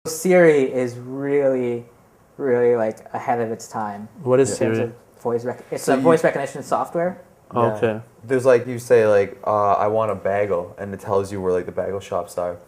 Siri is really, really like ahead of its time. What is in terms Siri? of it's So a voice recognition software. Okay. There's like you say like I want a bagel, and it tells you where like the bagel shops are.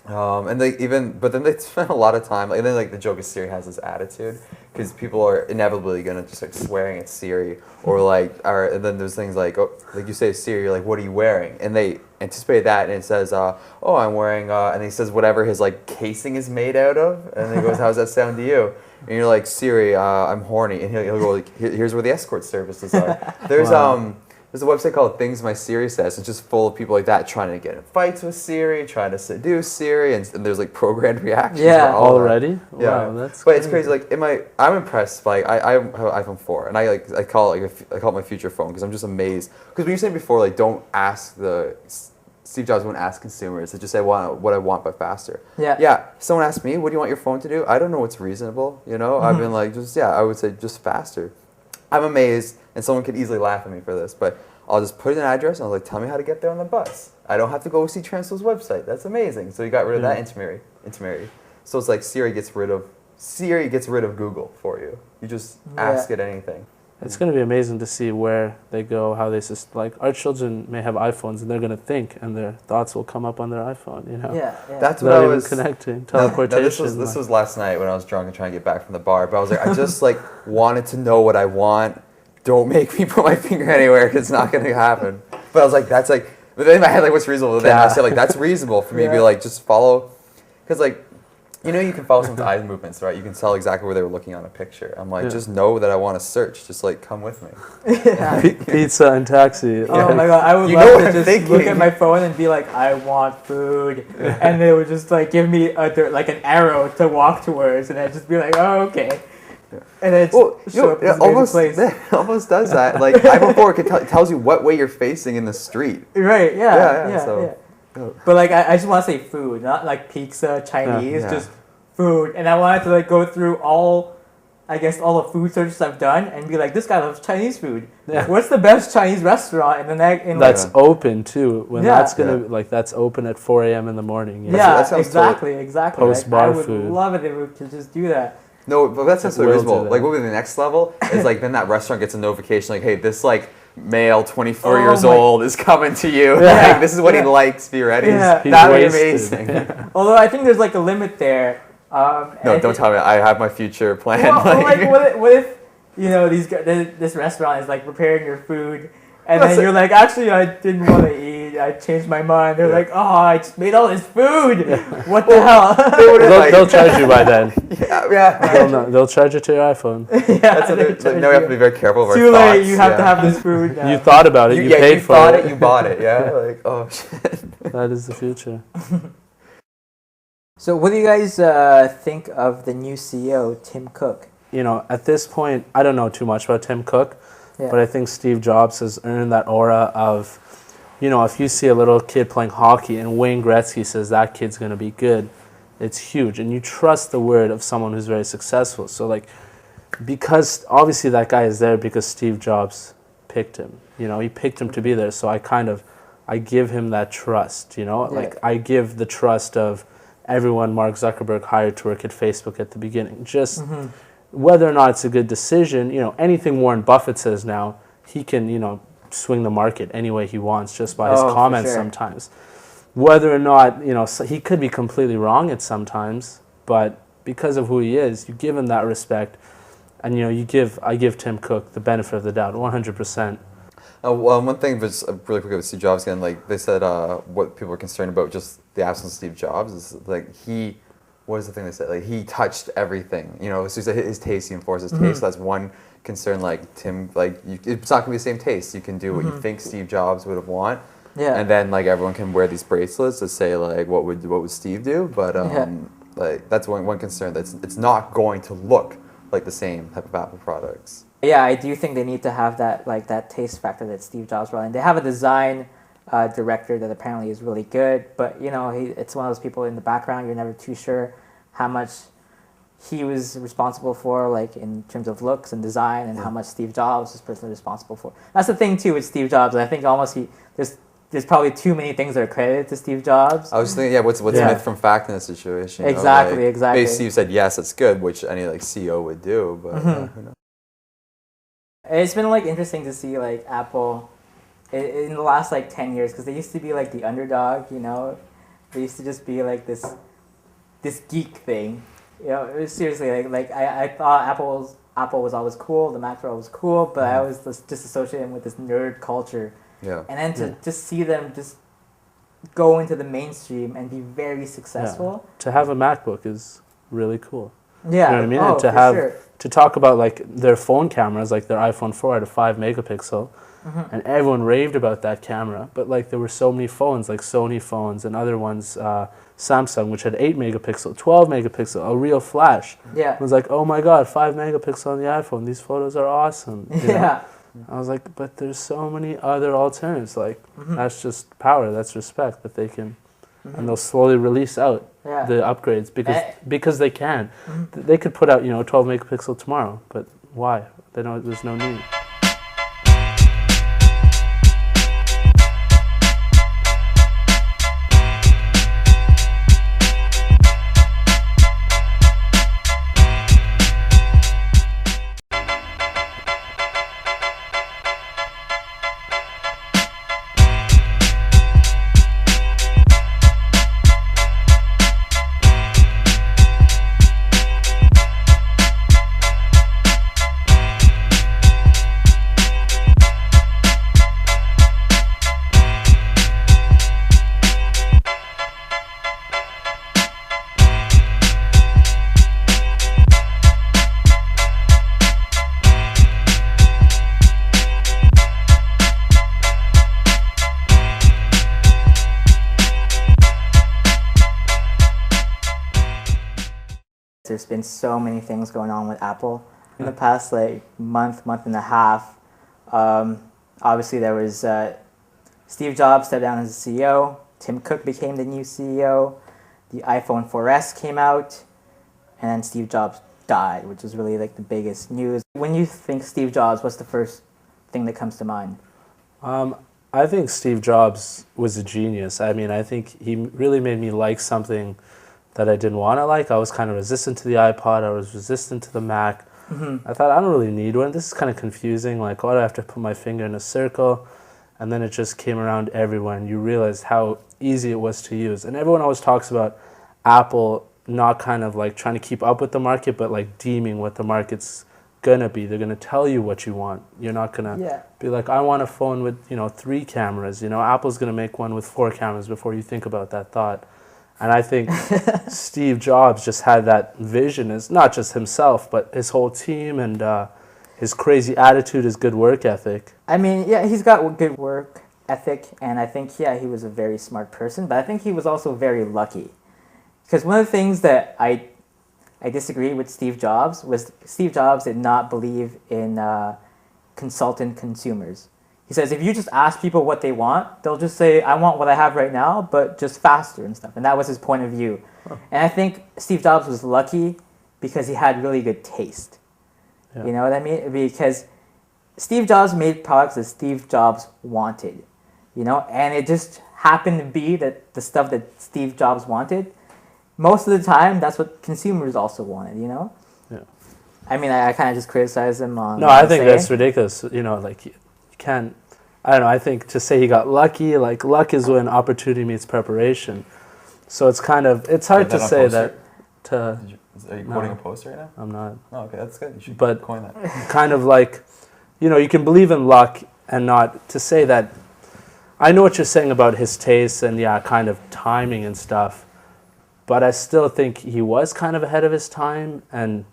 And but then they spend a lot of time, and then like the joke is Siri has this attitude, because people are inevitably gonna just like swearing at Siri, and then there's things like, oh, like you say to Siri, you're like, what are you wearing? And they anticipate that, and it says, oh, I'm wearing, and he says whatever his like casing is made out of, and then he goes, how's that sound to you? And you're like, Siri, I'm horny, and he'll go like, here's where the escort services are. There's a website called Things My Siri Says. It's just full of people like that trying to get in fights with Siri, trying to seduce Siri, and there's like programmed reactions. Yeah, already. Yeah, wow, that's. But it's crazy. Like, I'm impressed. Like, I have an iPhone 4, and I call it my future phone, because I'm just amazed. Because when you said before, like, don't ask Steve Jobs wouldn't ask consumers. They just say what I want, but faster. Yeah. Yeah. Someone asked me, what do you want your phone to do? I don't know what's reasonable. You know, I've been like, I would say just faster. I'm amazed, and someone could easily laugh at me for this, but I'll just put in an address, and I'll like, tell me how to get there on the bus. I don't have to go see Transfill's website. That's amazing. So you got rid of that intermediary. So it's like Siri gets rid of Google for you. You just ask it anything. It's going to be amazing to see where they go, how they like our children may have iPhones, and they're going to think, and their thoughts will come up on their iPhone. You know. Yeah. That's what I was connecting. Teleportation. This was last night when I was drunk and trying to get back from the bar. But I was like, I just like wanted to know what I want. Don't make me put my finger anywhere, because it's not going to happen. But I was like, that's like, but then in my head, like, what's reasonable? And then I said, like, that's reasonable for me to be like, just follow, because like, you know, you can follow someone's eye movements, right? You can tell exactly where they were looking on a picture. I'm like, just know that I want to search. Just like, come with me. Pizza and taxi. Oh my god, I would love to just look at my phone and be like, I want food, and they would just like give me like an arrow to walk towards, and I'd just be like, oh, okay. And it's it almost does that. Like, iPhone 4 tells you what way you're facing in the street. Right, yeah. But like, I just want to say food, not like pizza, Chinese, just food. And I wanted to like go through all the food searches I've done and be like, this guy loves Chinese food. Yeah. What's the best Chinese restaurant that's open too? When that's gonna like that's open at 4 a.m. in the morning. You know? Yeah, exactly. Post bar food. I would love it if we could just do that. No, but that's not so reasonable. Like, what would be the next level is like, then that restaurant gets a notification like, hey, this like male 24 years old is coming to you. Yeah. Like, this is what he likes. Be ready. Yeah. That'd be amazing. Yeah. Although I think there's like a limit there. No, don't tell me. I have my future plan. Well, what if you know this restaurant is like preparing your food, and then you're like, actually, I didn't want to eat. I changed my mind. They're like, oh, I just made all this food. What the hell? They'll charge you by then. Yeah. They'll charge it to your iPhone. Now we have to be very careful of our thoughts. Too late. You have to have this food now. You thought about it. You paid for it. You bought it. Yeah. Like, oh shit. That is the future. So what do you guys think of the new CEO, Tim Cook? You know, at this point, I don't know too much about Tim Cook, but I think Steve Jobs has earned that aura of, you know, if you see a little kid playing hockey and Wayne Gretzky says that kid's going to be good, it's huge. And you trust the word of someone who's very successful. So, like, because obviously that guy is there because Steve Jobs picked him. You know, he picked him to be there. So I give him that trust, you know? Like, I give the trust of everyone Mark Zuckerberg hired to work at Facebook at the beginning. Just whether or not it's a good decision, you know, anything Warren Buffett says now, he can, you know, swing the market any way he wants just by his comments sometimes. Whether or not, you know, he could be completely wrong at sometimes, but because of who he is, you give him that respect, and, you know, I give Tim Cook the benefit of the doubt, 100%. Well, one thing was really quick with Steve Jobs again. Like they said, what people were concerned about just the absence of Steve Jobs is like what is the thing they said? Like he touched everything. You know, so his taste, he enforced his taste. So that's one concern. Like Tim, like it's not gonna be the same taste. You can do what you think Steve Jobs would have want. Yeah. And then like everyone can wear these bracelets to say like what would Steve do? But like that's one concern. It's not going to look like the same type of Apple products. Yeah, I do think they need to have that taste factor that Steve Jobs brought in. They have a design director that apparently is really good, but you know, it's one of those people in the background. You're never too sure how much he was responsible for, like in terms of looks and design, and how much Steve Jobs was personally responsible for. That's the thing too with Steve Jobs. I think almost there's there's probably too many things that are credited to Steve Jobs. I was thinking, what's myth from fact in this situation? You know? Exactly, Like, exactly. Basically, you said yes, it's good, which any like CEO would do, but who knows? It's been like interesting to see like Apple in the last like 10 years, because they used to be like the underdog, you know. They used to just be like this geek thing, you know. It was seriously I thought Apple was always cool, the Mac Pro was cool, but I always just associated them with this nerd culture. Yeah. And then to just see them just go into the mainstream and be very successful. Yeah. To have a MacBook is really cool. Yeah. You know what I mean? Oh, And to for have sure. to talk about like their phone cameras, like their iPhone 4 had a 5 megapixel, and everyone raved about that camera. But like there were so many phones, like Sony phones and other ones, Samsung, which had 8 megapixel, 12 megapixel, a real flash. Yeah. It was like, oh my god, 5 megapixel on the iPhone. These photos are awesome. You know? Yeah. I was like, but there's so many other alternatives. Like that's just power. That's respect that they can, and they'll slowly release out the upgrades because they can. They could put out 12 megapixel tomorrow, but why? They know there's no need. There's been so many things going on with Apple in the past like month and a half. Obviously, there was Steve Jobs stepped down as the CEO. Tim Cook became the new CEO. The iPhone 4S came out, and then Steve Jobs died, which was really like the biggest news. When you think Steve Jobs, what's the first thing that comes to mind? I think Steve Jobs was a genius. I mean, I think he really made me like something that I didn't want to like. I was kind of resistant to the iPod. I was resistant to the Mac. I thought, I don't really need one. This is kind of confusing. Like, why do I have to put my finger in a circle? And then it just came around everywhere, and you realized how easy it was to use. And everyone always talks about Apple not kind of like trying to keep up with the market, but like deeming what the market's gonna be. They're gonna tell you what you want. You're not gonna be like, I want a phone with 3 cameras. Apple's gonna make one with 4 cameras before you think about that thought. And I think Steve Jobs just had that vision, as not just himself, but his whole team, and his crazy attitude, his good work ethic. I mean, yeah, he's got good work ethic, and I think, he was a very smart person, but I think he was also very lucky. Because one of the things that I disagree with Steve Jobs was Steve Jobs did not believe in consultant consumers. He says if you just ask people what they want, they'll just say, I want what I have right now, but just faster and stuff. And that was his point of view. And I think Steve Jobs was lucky because he had really good taste. Yeah. You know what I mean? Because Steve Jobs made products that Steve Jobs wanted, and it just happened to be that the stuff that Steve Jobs wanted, most of the time, that's what consumers also wanted, Yeah. I mean, I kind of just criticize him on... No, I think that's ridiculous. Like, you can't... I don't know, I think to say he got lucky, like, luck is when opportunity meets preparation. So it's kind of... It's hard to say that... Are you quoting a post right now? I'm not. Oh, okay, that's good. You should coin that. Kind of like, you can believe in luck and not... To say that... I know what you're saying about his tastes and, kind of timing and stuff. But I still think he was kind of ahead of his time, and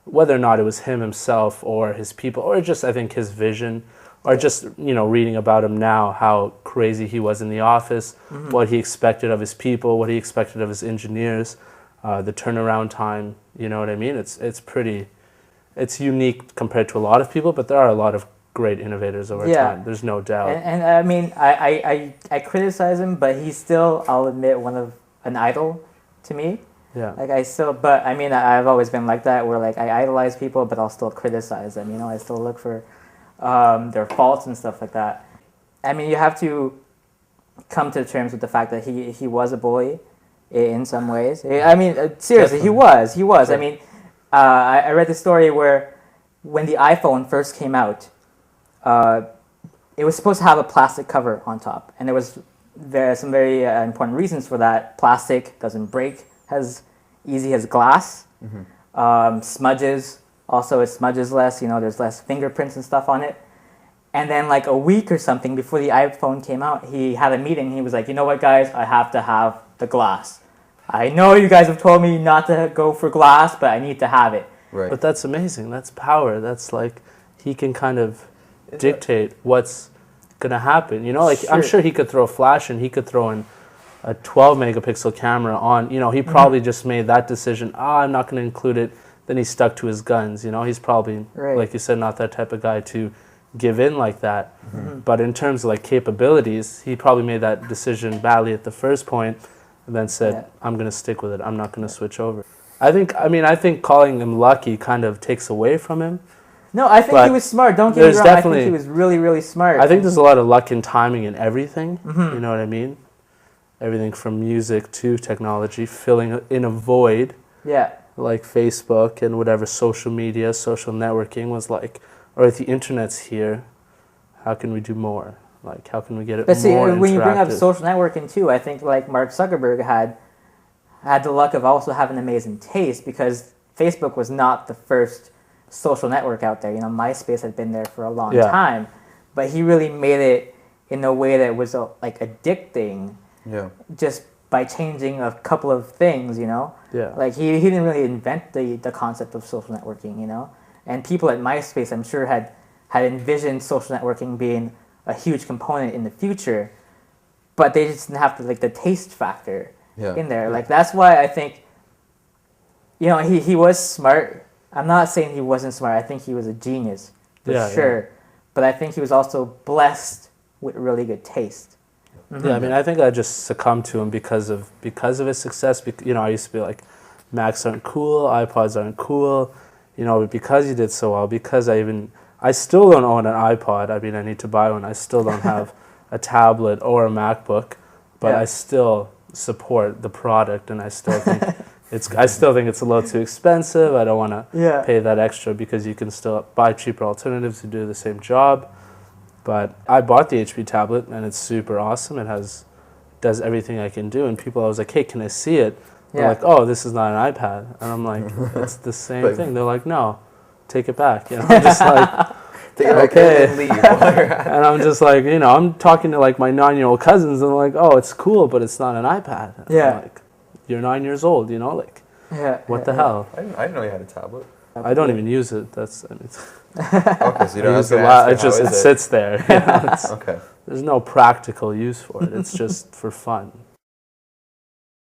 whether or not it was him himself or his people, or just I think his vision, or just reading about him now, how crazy he was in the office, what he expected of his people, what he expected of his engineers, the turnaround time. You know what I mean? It's unique compared to a lot of people, but there are a lot of great innovators over time. There's no doubt. And I mean, I criticize him, but he's still, I'll admit, an idol to me. Yeah. Like but I mean, I've always been like that, where like I idolize people, but I'll still criticize them. I still look for their faults and stuff like that. I mean, you have to come to terms with the fact that he was a bully in some ways. I mean, seriously, Definitely. he was. Sure. I mean, I read the story where when the iPhone first came out, it was supposed to have a plastic cover on top, and there was some very important reasons for that. Plastic doesn't break as easy as glass. Smudges, also it smudges less. You know, there's less fingerprints and stuff on it. And then like a week or something before the iPhone came out, he had a meeting. He was like, you know what, guys, I have to have the glass. I know you guys have told me not to go for glass, but I need to have it. Right. But that's amazing. That's power. That's like he can kind of dictate what's gonna happen. You know, like I'm sure he could throw a flash and he could throw in a 12 megapixel camera on. You know, he probably just made that decision. I'm not gonna include it. Then he stuck to his guns. You know, he's probably like you said, not that type of guy to give in like that. But in terms of like capabilities, he probably made that decision badly at the first point, and then said, "I'm gonna stick with it. I'm not gonna switch over." I think calling him lucky kind of takes away from him. No, I think he was smart. Don't get me wrong. I think he was really, really smart. I think there's a lot of luck and timing in everything. You know what I mean? Everything from music to technology, filling in a void. Yeah. Like Facebook and whatever social media, social networking was like, or if the internet's here, how can we do more? Like, how can we get it more interactive? But see, when you bring up social networking too, I think like Mark Zuckerberg had the luck of also having amazing taste, because Facebook was not the first social network out there. You know, MySpace had been there for a long time, but he really made it in a way that was like addicting. Yeah. Just by changing a couple of things, you know. Yeah. Like he didn't really invent the concept of social networking, you know. And people at MySpace, I'm sure, had envisioned social networking being a huge component in the future, but they just didn't have the taste factor in there. Like that's why I think, you know, he was smart. I'm not saying he wasn't smart. I think he was a genius for sure. But I think he was also blessed with really good taste. Yeah, I mean, I think I just succumbed to him because of his success. You know, I used to be like, Macs aren't cool, iPods aren't cool. You know, but because he did so well, because I still don't own an iPod. I mean, I need to buy one. I still don't have a tablet or a MacBook, but I still support the product, and I still think it's a little too expensive. I don't want to pay that extra, because you can still buy cheaper alternatives to do the same job. But I bought the HP tablet, and it's super awesome. It does everything I can do. And people, I was like, hey, can I see it? They're like, oh, this is not an iPad. And I'm like, it's the same thing. They're like, no, take it back. You know, I'm just like, take it back and leave. And I'm just like, you know, I'm talking to like my 9-year-old cousins, and they're like, oh, it's cool, but it's not an iPad. And I'm like, you're 9 years old, you know, like, what the hell? I didn't know you had a tablet. I don't even use it. Okay, so you don't use a lot. It sits there. You know, okay. There's no practical use for it. It's just for fun.